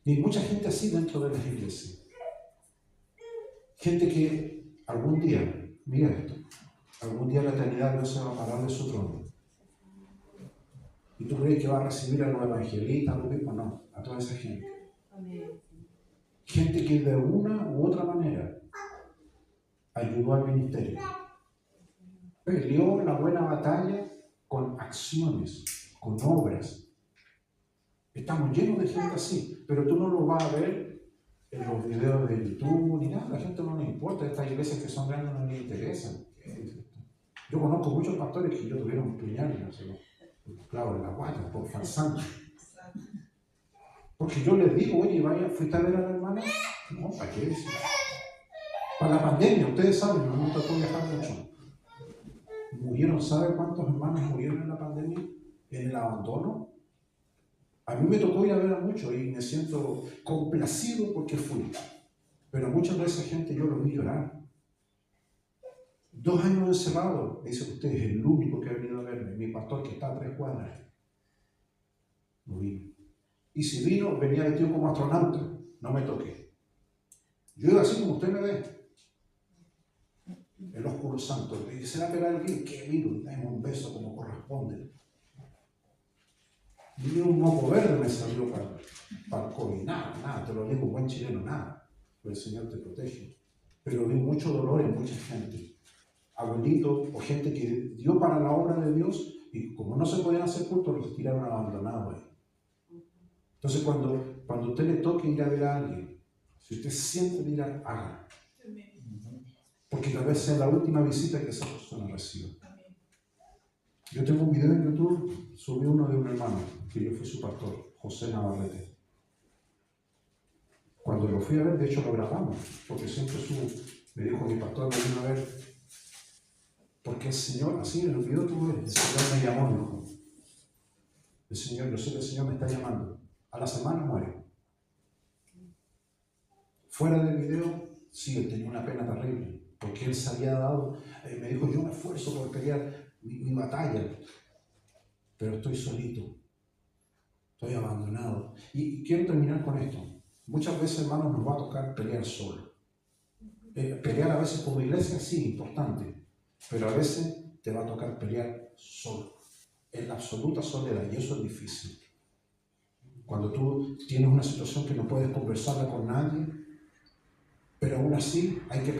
Y hay mucha gente así dentro de las iglesias. Gente que algún día, mira esto, algún día la eternidad Dios se va a parar de su trono. ¿Y tú crees que va a recibir a los evangelistas, a los mismos? No, a toda esa gente. Gente que de una u otra manera ayudó al ministerio. Peleó la buena batalla con acciones, con obras. Estamos llenos de gente así, pero tú no lo vas a ver en los videos de YouTube ni nada. A la gente no le importa. Estas iglesias que son grandes no les interesan. Yo conozco muchos pastores que yo tuvieron un puñal, no sé, claro, en la guata, por farsante. Porque yo les digo, oye, vaya, ¿fuiste a ver a la hermana? No, ¿para qué decir? Para la pandemia, ustedes saben, no me tocó viajar mucho. Murieron, ¿sabe cuántos hermanos murieron en la pandemia? En el abandono. A mí me tocó ir a ver a muchos y me siento complacido porque fui. Pero muchas de esa gente yo los vi llorar. 2 años encerrado, me dice usted, es el único que ha venido a verme. Mi pastor que está a 3 cuadras. No vino. Y si vino, venía vestido como astronauta. No me toqué. Yo iba así como usted me ve. El oscuro santo. Y se va a pegar el virus. ¿Qué virus? Dame un beso como corresponde. Ni un moco verde me salió para el COVID. Nada. Te lo digo, buen chileno, nada. Pero el Señor te protege. Pero vi mucho dolor en mucha gente. Abuelitos o gente que dio para la obra de Dios y como no se podían hacer cultos, los tiraron abandonados ahí. Entonces, cuando usted le toque ir a ver a alguien, si usted siente ir a haga. Porque tal vez sea la última visita que esa persona reciba. Yo tengo un video en YouTube, subí uno de un hermano, que yo fui su pastor, José Navarrete. Cuando lo fui a ver, de hecho lo grabamos, porque siempre me dijo mi pastor, me vino a ver, porque el Señor, así en el video tuve, el Señor me llamó, me dijo, yo sé que el Señor me está llamando, a la semana muere. Fuera del video, sí, él tenía una pena terrible, porque él se había dado, me dijo, yo me esfuerzo por pelear mi batalla, pero estoy solito, estoy abandonado. Y quiero terminar con esto. Muchas veces, hermanos, nos va a tocar pelear solo. Pelear a veces como iglesia, sí, importante, pero a veces te va a tocar pelear solo, en la absoluta soledad, y eso es difícil. Cuando tú tienes una situación que no puedes conversarla con nadie, pero aún así hay que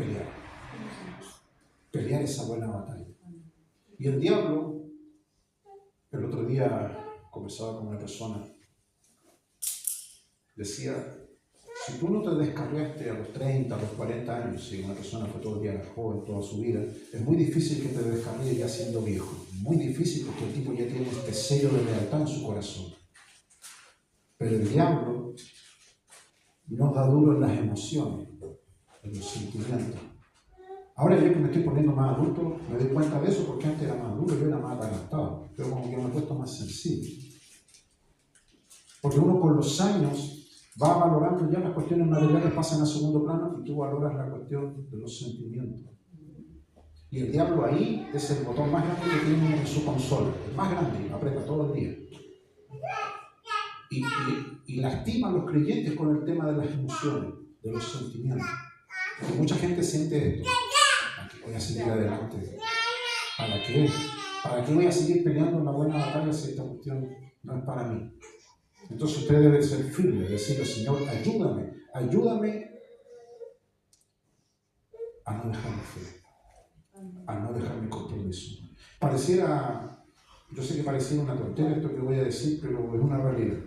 pelear esa buena batalla. Y el diablo, el otro día conversaba con una persona, decía, si tú no te descarriaste a los 30, a los 40 años, si una persona fue todo el día joven, toda su vida, es muy difícil que te descarríes ya siendo viejo. Muy difícil porque el tipo ya tiene este sello de lealtad en su corazón. Pero el diablo nos da duro en las emociones, en los sentimientos. Ahora yo que me estoy poniendo más adulto, me doy cuenta de eso porque antes era más duro, yo era más adelantado, pero como que me he puesto más sensible. Porque uno con los años va valorando ya las cuestiones materiales, pasan a segundo plano y tú valoras la cuestión de los sentimientos. Y el diablo ahí es el botón más grande que tiene en su consola, el más grande, lo aprieta todo el día. Y lastima a los creyentes con el tema de las emociones, de los sentimientos. Porque mucha gente siente esto. ¿Para qué voy a seguir adelante? ¿Para qué? ¿Para qué voy a seguir peleando en la buena batalla si esta cuestión no es para mí? Entonces usted debe ser firme, decirle, Señor, ayúdame a no dejar mi fe, a no dejar mi compromiso. Yo sé que pareciera una tontería esto que voy a decir, pero es una realidad.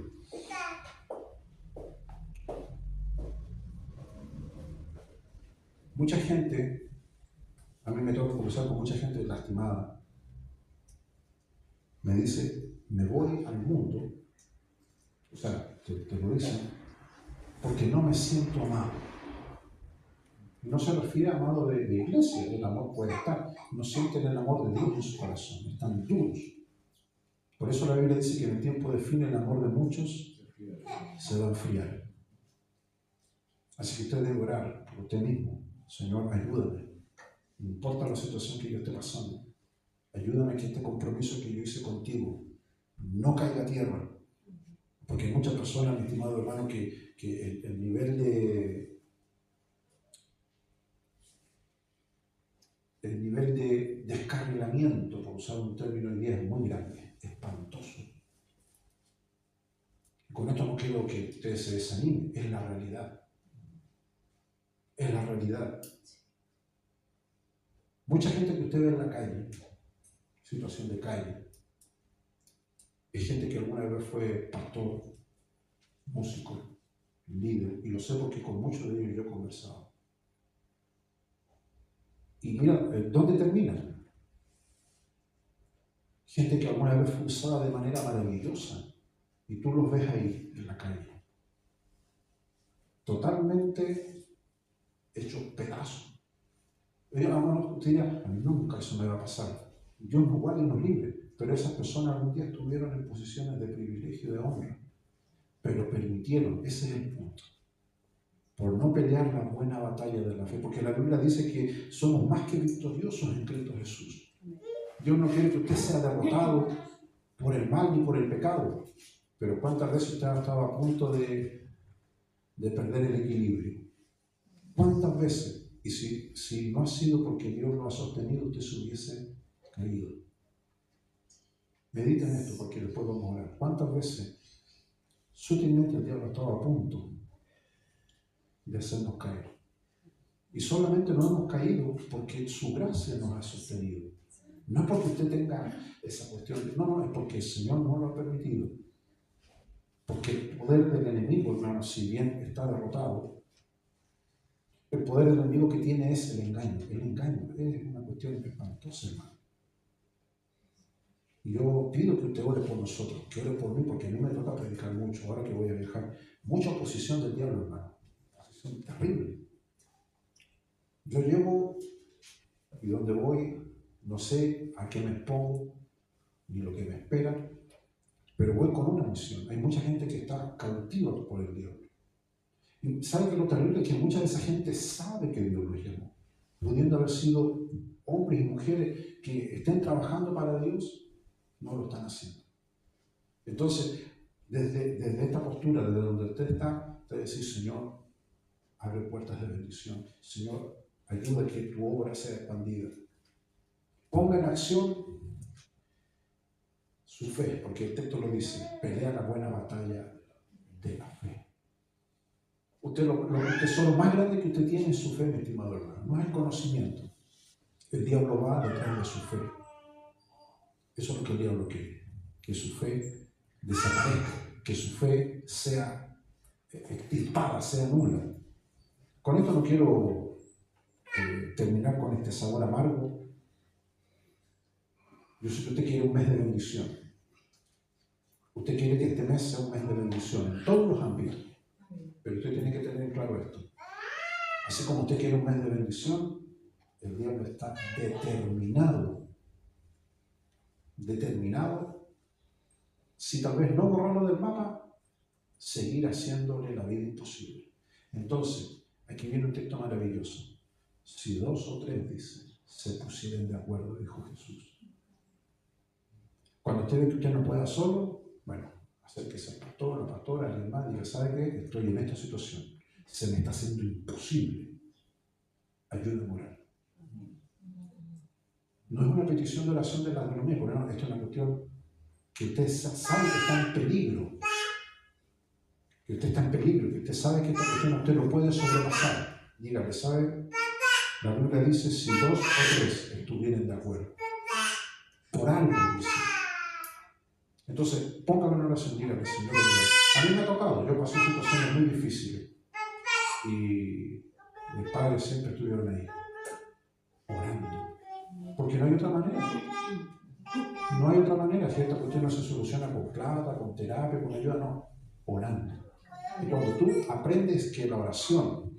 Mucha gente, a mí me toca conversar con mucha gente lastimada, me dice, me voy al mundo, o sea, te lo dicen, porque no me siento amado. No se refiere a amado de iglesia, el amor puede estar, no sienten el amor de Dios en su corazón, están duros. Por eso la Biblia dice que en el tiempo de fin el amor de muchos se va a enfriar. Así que usted debe orar por usted mismo. Señor, ayúdame. No importa la situación que yo esté pasando. Ayúdame a que este compromiso que yo hice contigo no caiga a tierra. Porque hay muchas personas, mi estimado hermano, que el nivel de descarrilamiento, por usar un término hoy día, es muy grande, espantoso. Con esto no quiero que ustedes se desanimen, es la realidad. Es la realidad. Mucha gente que usted ve en la calle, situación de calle, es gente que alguna vez fue pastor, músico, líder, y lo sé porque con muchos de ellos yo he conversado. Y mira, ¿dónde terminan? Gente que alguna vez fue usada de manera maravillosa, y tú los ves ahí en la calle, totalmente hechos pedazos. Usted dirá, a mí nunca eso me va a pasar. Dios nos guarde y nos libre, pero esas personas algún día estuvieron en posiciones de privilegio, de honra, pero permitieron, ese es el punto, por no pelear la buena batalla de la fe, porque la Biblia dice que somos más que victoriosos en Cristo Jesús. Dios no quiere que usted sea derrotado por el mal ni por el pecado, pero ¿cuántas veces usted ha estado a punto de perder el equilibrio? ¿Cuántas veces? Y si no ha sido porque Dios lo ha sostenido, usted se hubiese caído. Mediten esto porque después vamos a orar. ¿Cuántas veces sutilmente el diablo ha estado a punto de hacernos caer? Y solamente no hemos caído porque su gracia nos ha sostenido. No es porque usted tenga esa cuestión, no, es porque el Señor no lo ha permitido. Porque el poder del enemigo, hermano, si bien está derrotado, el poder del enemigo que tiene es el engaño. El engaño es una cuestión espantosa, hermano. Y yo pido que usted ore por nosotros, que ore por mí, porque a mí me toca predicar mucho, ahora que voy a viajar. Mucha oposición del diablo, hermano. Oposición terrible. Yo llevo, y donde voy, no sé a qué me expongo, ni lo que me espera, pero voy con una misión. Hay mucha gente que está cautiva por el diablo. Y ¿sabe que lo terrible es que mucha de esa gente sabe que Dios los llamó? Pudiendo haber sido hombres y mujeres que estén trabajando para Dios, no lo están haciendo. Entonces, desde esta postura, desde donde usted está, usted dice, Señor, abre puertas de bendición. Señor, ayuda a que tu obra sea expandida. Ponga en acción su fe, porque el texto lo dice, pelea la buena batalla de la fe. El tesoro más grande que usted tiene es su fe, mi estimado hermano, no es el conocimiento. El diablo va detrás de su fe. Eso es lo que el diablo quiere, que su fe desaparezca, que su fe sea extirpada, sea nula. Con esto no quiero terminar con este sabor amargo. Yo sé que usted quiere un mes de bendición. Usted quiere que este mes sea un mes de bendición en todos los ámbitos. Pero usted tiene que tener claro esto. Así como usted quiere un mes de bendición, el diablo está determinado, si tal vez no borrarlo del mapa, seguir haciéndole la vida imposible. Entonces, aquí viene un texto maravilloso. Si 2 o 3, dice, se pusieren de acuerdo, dijo Jesús. Cuando usted ve que usted no pueda solo, bueno, acérquese al pastor, a la pastora, al hermano, y diga, ¿sabe qué? Estoy en esta situación. Se me está haciendo imposible. Ayúdame a orar. No es una petición de oración de la agronomía, porque no, esto es una cuestión que usted sabe que está en peligro. Que usted está en peligro, que usted sabe que esta cuestión usted lo puede sobrepasar. Dígale, ¿sabe? La Biblia dice, si 2 o 3 estuvieran de acuerdo. Por algo, dice. Entonces, póngalo en oración, dígale, Señor, a mí me ha tocado, yo pasé situaciones muy difíciles y mis padres siempre estuvieron ahí, orando, porque no hay otra manera. No hay otra manera, si esta cuestión no se soluciona con plata, con terapia, con ayuda, no, orando. Y cuando tú aprendes que la oración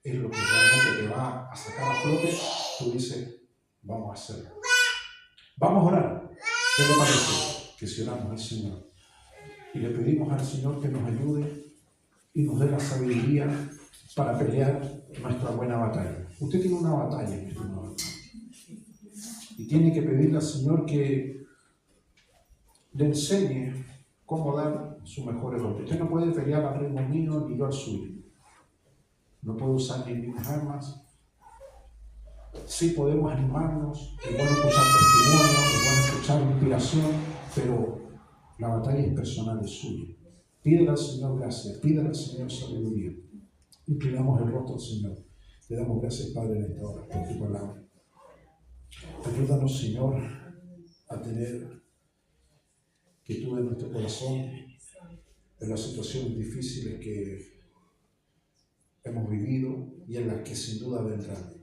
es lo que realmente te va a sacar a flote, tú dices, vamos a hacerlo. Vamos a orar. ¿Qué le parece? Que si oramos al Señor y le pedimos al Señor que nos ayude y nos dé la sabiduría para pelear nuestra buena batalla. Usted tiene una batalla, mi estimado hermano, y tiene que pedirle al Señor que le enseñe cómo dar su mejor golpe. Usted no puede pelear al ritmo mío ni yo al suyo. No puede usar ni mis armas. Sí podemos animarnos, es bueno escuchar testimonio, es bueno escuchar inspiración, pero la batalla es personal, es suya. Pídele al Señor gracias, pídele al Señor sabiduría. Inclinamos el rostro al Señor. Le damos gracias, Padre, en esta hora por tu palabra. Ayúdanos, Señor, a tener quietud en nuestro corazón en las situaciones difíciles que hemos vivido y en las que sin duda vendrán.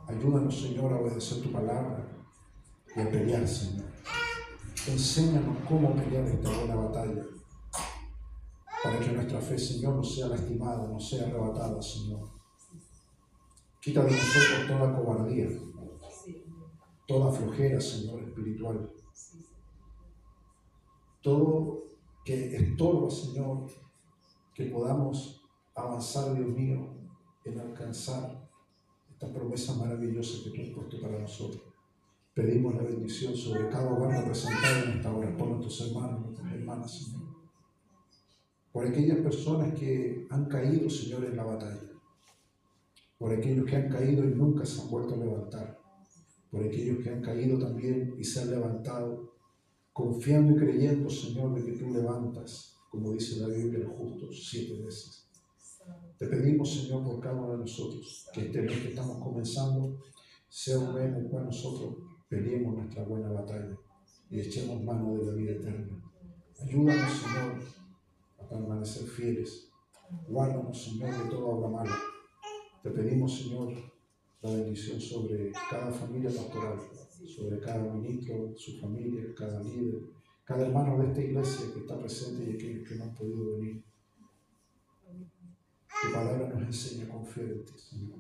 Ayúdanos, Señor, a obedecer tu palabra y a pelear, Señor. Enséñanos cómo pelear esta buena batalla, para que nuestra fe, Señor, no sea lastimada, no sea arrebatada, Señor. Quita de nosotros toda cobardía, toda flojera, Señor, espiritual. Todo que estorba, Señor, que podamos avanzar, Dios mío, en alcanzar esta promesa maravillosa que tú has puesto para nosotros. Pedimos la bendición sobre cada hogar representado en esta hora, por nuestros hermanos, nuestras hermanas, Señor. Por aquellas personas que han caído, Señor, en la batalla. Por aquellos que han caído y nunca se han vuelto a levantar. Por aquellos que han caído también y se han levantado, confiando y creyendo, Señor, de que tú levantas, como dice la Biblia, el justo 7 veces. Te pedimos, Señor, por cada uno de nosotros, que este mes que estamos comenzando sea un mes en el cual nosotros peleemos nuestra buena batalla y echemos mano de la vida eterna. Ayúdanos, Señor, a permanecer fieles. Guárdanos, Señor, de toda obra mala. Te pedimos, Señor, la bendición sobre cada familia pastoral, sobre cada ministro, su familia, cada líder, cada hermano de esta iglesia que está presente y aquellos que no han podido venir. Tu palabra nos enseña a confiar en ti, Señor.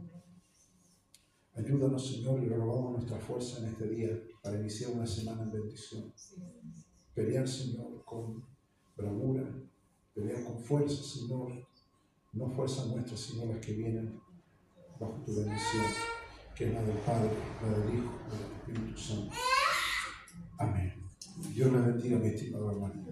Ayúdanos, Señor, y renovamos nuestra fuerza en este día para iniciar una semana en bendición. Pelear, Señor, con bravura, pelear con fuerza, Señor, no fuerza nuestra, sino las que vienen bajo tu bendición, que es la del Padre, la del Hijo, y del Espíritu Santo. Amén. Dios les bendiga, mi estimado hermano.